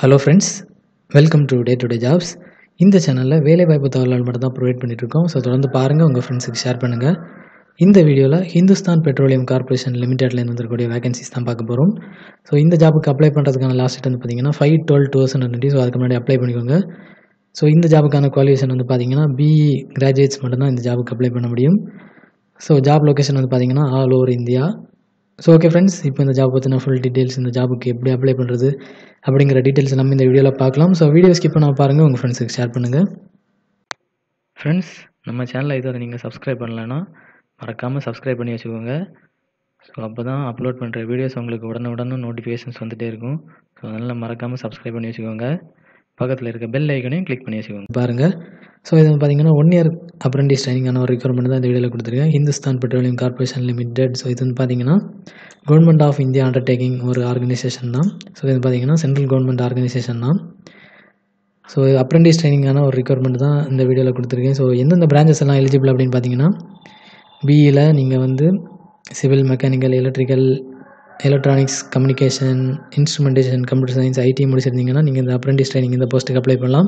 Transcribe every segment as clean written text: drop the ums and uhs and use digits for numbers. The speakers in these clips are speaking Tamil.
Hello friends, welcome to day to day jobs. இந்த சேனலில் வேலைவாய்ப்பு தகவல்கள் மட்டும் தான் ப்ரொவைட் பண்ணிகிட்ருக்கோம். ஸோ தொடர்ந்து பாருங்கள், உங்கள் ஃப்ரெண்ட்ஸுக்கு ஷேர் பண்ணுங்கள். இந்த வீடியோவில் ஹிந்துஸ்தான் பெட்ரோலியம் கார்பரேஷன் லிமிடெட்லேருந்து வந்துருக்கூடிய வேகன்சிஸ் தான் பார்க்க போகிறோம். ஸோ இந்த ஜாபுக்கு அப்ளை பண்ணுறதுக்கான லாஸ்ட் டேட் வந்து பார்த்தீங்கன்னா 5/12/2020. ஸோ அதுக்கு முன்னாடி அப்ளை பண்ணிக்கோங்க. ஸோ இந்த ஜாபுக்கான குவாலிஃபிகேஷன் வந்து பார்த்தீங்கன்னா பிஇ கிராஜுவேட்ஸ் மட்டும்தான் இந்த ஜாபுக்கு அப்ளை பண்ண முடியும். ஸோ ஜாப் லொக்கேஷன் வந்து பார்த்தீங்கன்னா all over India. So okay friends, இப்போ இந்த ஜாப் பற்றின ஃபுல் டீட்டெயில்ஸ், இந்த ஜாபுக்கு எப்படி அப்ளை பண்ணுறது அப்படிங்கிற டீட்டெயில்ஸ் நம்ம இந்த வீடியோவில் பார்க்கலாம். ஸோ வீடியோ ஸ்கிப் பண்ணால் பாருங்கள், உங்கள் ஃப்ரெண்ட்ஸுக்கு ஷேர் பண்ணுங்கள். ஃப்ரெண்ட்ஸ், நம்ம சேனலை இதுவரை நீங்கள் சப்ஸ்கிரைப் பண்ணலைன்னா மறக்காமல் சப்ஸ்கிரைப் பண்ணி வச்சுக்கோங்க. ஸோ அப்போ தான் அப்லோட் பண்ணுற வீடியோஸ் உங்களுக்கு உடனுக்குடன் நோட்டிஃபிகேஷன்ஸ் வந்துகிட்டே இருக்கும். ஸோ அதனால் மறக்காமல் சப்ஸ்கிரைப் பண்ணி வச்சுக்கோங்க. பக்கத்தில் இருக்க பெல் ஐக்கனையும் கிளிக் பண்ணி வச்சுக்கோங்க. பாருங்கள், ஸோ இது பார்த்தீங்கன்னா 1 இயர் அப்ரெண்டிஸ் ட்ரைனிங்கான ஒரு ரெக்யர்மெண்ட் தான் இந்த வீடியோவில் கொடுத்துருக்கேன். Hindustan petroleum corporation limited. So இது வந்து பார்த்தீங்கன்னா கவர்மெண்ட் ஆஃப் இந்தியா அண்டர்டேக்கிங் ஒரு ஆர்கனைசேஷன் தான். ஸோ இது பார்த்தீங்கன்னா சென்ட்ரல் கவர்மெண்ட் ஆர்கனைசேஷன் தான். ஸோ அப்ரெண்டிஸ் ட்ரைனிங்கான ஒரு ரெக்யர்மெண்ட் தான் இந்த வீடியோவில் கொடுத்துருக்கேன். ஸோ எந்தெந்த பிரான்ச்சஸ் எல்லாம் எலிஜிபிள் அப்படின்னு பார்த்தீங்கன்னா, பிஇயில் நீங்கள் வந்து civil, mechanical, electrical, electronics, communication, instrumentation, computer science, IT முடிச்சிருந்தீங்கன்னா நீங்கள் இந்த அப்ரெண்டிஸ் ட்ரைனிங் இந்த போஸ்ட்டுக்கு அப்ளை பண்ணலாம்.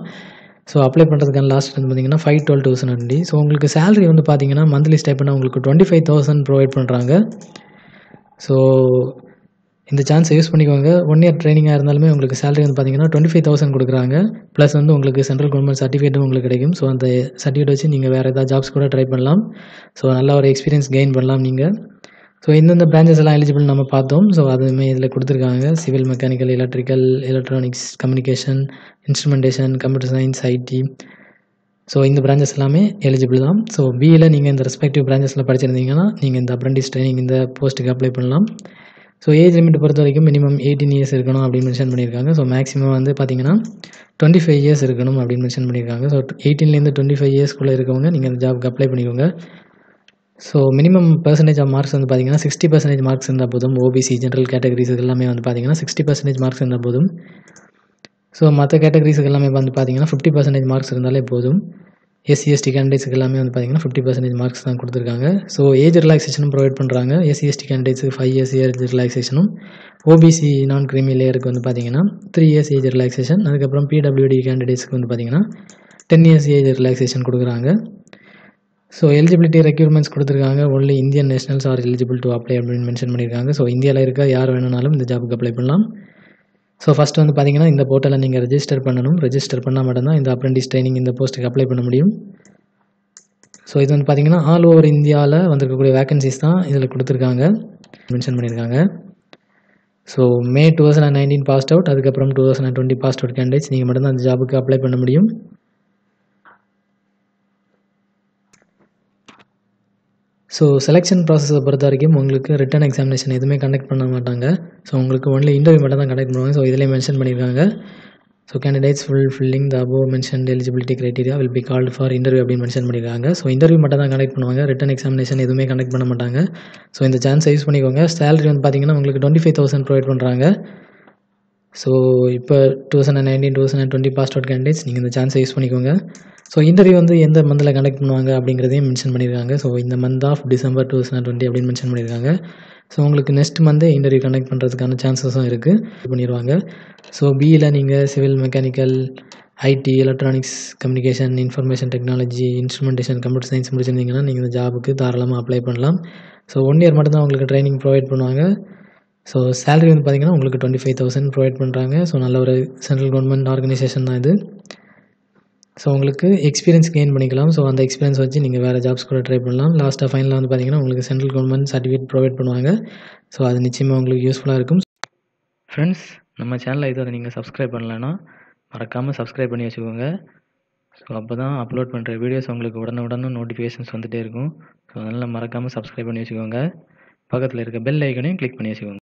ஸோ அப்ளை பண்ணுறதுக்கான லாஸ்ட் வந்து பார்த்தீங்கன்னா 5/12/2020. ஸோ உங்களுக்கு சேலரி வந்து பார்த்தீங்கன்னா மந்த்லி ஸ்டைப்பெண்டாக உங்களுக்கு 25,000 ப்ரொவைட் பண்ணுறாங்க. ஸோ இந்த சான்ஸை யூஸ் பண்ணிக்கோங்க. 1 இயர் ட்ரைனிங்காக இருந்தாலுமே உங்களுக்கு சேலரி வந்து பார்த்தீங்கன்னா 25,000 கொடுக்குறாங்க. ப்ளஸ் வந்து உங்களுக்கு சென்ட்ரல் கவர்மெண்ட் சர்டிஃபிகேட்டும் உங்களுக்கு கிடைக்கும். ஸோ அந்த சர்டிஃபிகேட் வச்சு நீங்கள் வேறு ஏதாவது ஜாப்ஸ் கூட ட்ரை பண்ணலாம். ஸோ நல்ல ஒரு எக்ஸ்பீரியன்ஸ் கெயின் பண்ணலாம் நீங்கள். ஸோ இந்தந்த பிரான்ச்சஸ் எல்லாம் எலிஜிபிள் நம்ம பார்த்தோம். ஸோ அதுவுமே இதில் கொடுத்துருக்காங்க. Civil, mechanical, electrical, electronics, communication, instrumentation, computer science, IT. So இந்த பிரான்ச்சஸ் எல்லாமே எலிஜிபிள் தான். ஸோ பிஇயில் நீங்கள் இந்த ரெஸ்பெக்டிவ் பிரான்ச்சஸில் படிச்சிருந்தீங்கன்னா நீங்கள் இந்த அப்ரெண்டிஸ் ட்ரைனிங் இந்த போஸ்ட்டுக்கு அப்ளை பண்ணலாம். ஸோ ஏஜ் லிமிட் பொறுத்த வரைக்கும் மினிமம் 18 இயர்ஸ் இருக்கணும் அப்படின்னு மென்ஷன் பண்ணியிருக்காங்க. ஸோ மேக்ஸிமம் வந்து பார்த்தீங்கன்னா 25 இயர்ஸ் இருக்கணும் அப்படின்னு மென்ஷன் பண்ணியிருக்காங்க. ஸோ 18லேருந்து 25 இயர்ஸ்க்குள்ளே இருக்கவங்க நீங்கள் இந்த ஜாபுக்கு அப்ளை பண்ணிக்கோங்க. So minimum percentage of marks வந்து பார்த்தீங்கன்னா 60% மார்க்ஸ் இருந்தால் போதும். ஓபிசி ஜென்ரல் கேட்டகரிஸுக்கு எல்லாமே வந்து பார்த்தீங்கன்னா 60% மார்க்ஸ் இருந்தால் போதும். ஸோ மற்ற கேட்டகரிஸுக்கு எல்லாமே வந்து பார்த்தீங்கன்னா 50% மார்க்ஸ் இருந்தாலே போதும். எஸ்சி எஸ்டி கேண்டிடேட்ஸுக்கு எல்லாமே வந்து பார்த்தீங்கன்னா 50% மார்க்ஸ் தான் கொடுத்துருக்காங்க. ஸோ ஏஜ் ரிலாக்ஸேஷனும் ப்ரொவைட் பண்ணுறாங்க. எஸ்சி எஸ்டி கேண்டிடேட்ஸுக்கு 5 இயர்ஸ் ஏஜ் ரிலாக்ஸேஷனும், ஓபிசி நான் கிரீமி லேயருக்கு வந்து பார்த்தீங்கன்னா 3 இயர்ஸ் ஏஜ் ரிலாக்ஸேஷன், அதுக்கப்புறம் பிடபிள்யூடி கேண்டிடேட்ஸுக்கு வந்து பார்த்தீங்கன்னா 10 இயர்ஸ் ஏஜ் ரிலாக்ஸேஷன் கொடுக்குறாங்க. ஸோ எலிஜிபிலிட்டி ரெக்யூர்மெண்ட்ஸ் கொடுத்துருக்காங்க. Only Indian nationals are eligible to apply அப்படின்னு மென்ஷன் பண்ணியிருக்காங்க. ஸோ இந்தியாவில் இருக்க யார் வேணுனாலும் இந்த ஜாபுக்கு அப்ளை பண்ணலாம். ஸோ ஃபஸ்ட்டு வந்து பார்த்தீங்கன்னா இந்த போர்ட்டலில் நீங்கள் ரெஜிஸ்டர் பண்ணணும். ரெஜிஸ்டர் பண்ணால் மட்டும்தான் இந்த அப்ரெண்டிஸ் ட்ரைனிங் இந்த போஸ்ட்டுக்கு அப்ளை பண்ண முடியும். ஸோ இது வந்து பார்த்தீங்கன்னா ஆல் ஓவர் இந்தியாவில் வந்திருக்கக்கூடிய வேகன்சிஸ் தான் இதில் கொடுத்துருக்காங்க, மென்ஷன் பண்ணியிருக்காங்க. ஸோ மே 2019 பாஸ்ட் அவுட், அதுக்கப்புறம் 2020 பாஸ்ட் அவுட் கேண்டிடேட்ஸ் நீங்கள் மட்டும்தான் அந்த ஜாபுக்கு அப்ளை பண்ண முடியும். ஸோ செலெக்ஷன் ப்ராசஸை பொறுத்த வரைக்கும் உங்களுக்கு ரிட்டன் எக்ஸாமினேஷன் எதுவுமே கண்டக்ட் பண்ண மாட்டாங்க. ஸோ உங்களுக்கு ஒன்லி இன்டர்வியூ மட்டும் தான் கண்டக்ட் பண்ணுவாங்க. ஸோ இதிலே மென்ஷன் பண்ணியிருக்காங்க. So candidates filling the above mentioned eligibility criteria will be called for interview அப்படின்னு மென்ஷன் பண்ணியிருக்காங்க. ஸோ இன்டர்வியூ மட்டும் தான் கண்டக்ட் பண்ணுவாங்க. ரிட்டன் எக்ஸாமினேஷன் எதுவுமே கண்டக்ட் பண்ண மாட்டாங்க. ஸோ இந்த சான்ஸை யூஸ் பண்ணிக்கோங்க. சேலரி வந்து பார்த்தீங்கன்னா உங்களுக்கு 25,000 ப்ரொவைட் பண்ணுறாங்க. ஸோ இப்போ 2019 2020 பாஸ்ட் அவுட் கேண்டிடேட்ஸ் நீங்கள் இந்த சான்ஸை யூஸ் பண்ணிக்கோங்க. ஸோ இன்டர்வியூ வந்து எந்த மந்தில் கண்டக்ட் பண்ணுவாங்க அப்படிங்கிறதையும் மென்ஷன் பண்ணியிருக்காங்க. ஸோ இந்த மந்த் ஆஃப் டிசம்பர் 2020 அப்படின்னு மென்ஷன் பண்ணியிருக்காங்க. ஸோ உங்களுக்கு நெக்ஸ்ட் மந்தே இன்டர்வியூ கண்டக்ட் பண்ணுறதுக்கான சான்சஸும் இருக்குது பண்ணிடுவாங்க. ஸோ பிஇயில் நீங்கள் civil, mechanical, IT, electronics, communication, information technology, instrumentation, computer science முடிச்சிருந்தீங்கன்னா நீங்கள் இந்த ஜாபுக்கு தாராளமாக அப்ளை பண்ணலாம். ஸோ 1 இயர் மட்டும் தான் உங்களுக்கு ட்ரைனிங் ப்ரொவைட் பண்ணுவாங்க. ஸோ சேலரி வந்து பார்த்தீங்கன்னா உங்களுக்கு 25,000 ப்ரொவைட் பண்ணுறாங்க. ஸோ நல்ல ஒரு சென்ட்ரல் கவர்மெண்ட் ஆர்கனைசேஷன் தான் இது. ஸோ உங்களுக்கு எக்ஸ்பீரியன்ஸ் கெயின் பண்ணிக்கலாம். ஸோ அந்த எக்ஸ்பீரியன்ஸ் வச்சு நீங்கள் வேறு ஜாப்ஸ் கூட ட்ரை பண்ணலாம். லாஸ்ட்டாக ஃபைனலாக வந்து பார்த்தீங்கன்னா உங்களுக்கு சென்ட்ரல் கவர்மெண்ட் சர்டிஃபிகேட் ப்ரொவைட் பண்ணுவாங்க. ஸோ அது நிச்சயமாக உங்களுக்கு யூஸ்ஃபுல்லாக இருக்கும். ஃப்ரெண்ட்ஸ், நம்ம சேனலை இதுவரை நீங்கள் சப்ஸ்கிரைப் பண்ணலைன்னா மறக்காமல் சப்ஸ்கிரைப் பண்ணி வச்சுக்கோங்க. ஸோ அப்போ தான் அப்லோட் பண்ணுற வீடியோஸ் உங்களுக்கு உடனுக்குடன் நோட்டிஃபிகேஷன்ஸ் வந்துகிட்டே இருக்கும். ஸோ அதனால் மறக்காமல் சப்ஸ்கிரைப் பண்ணி வச்சுக்கோங்க. பக்கத்தில் இருக்க பெல் ஐக்கனையும் கிளிக் பண்ணி வச்சுக்கோங்க.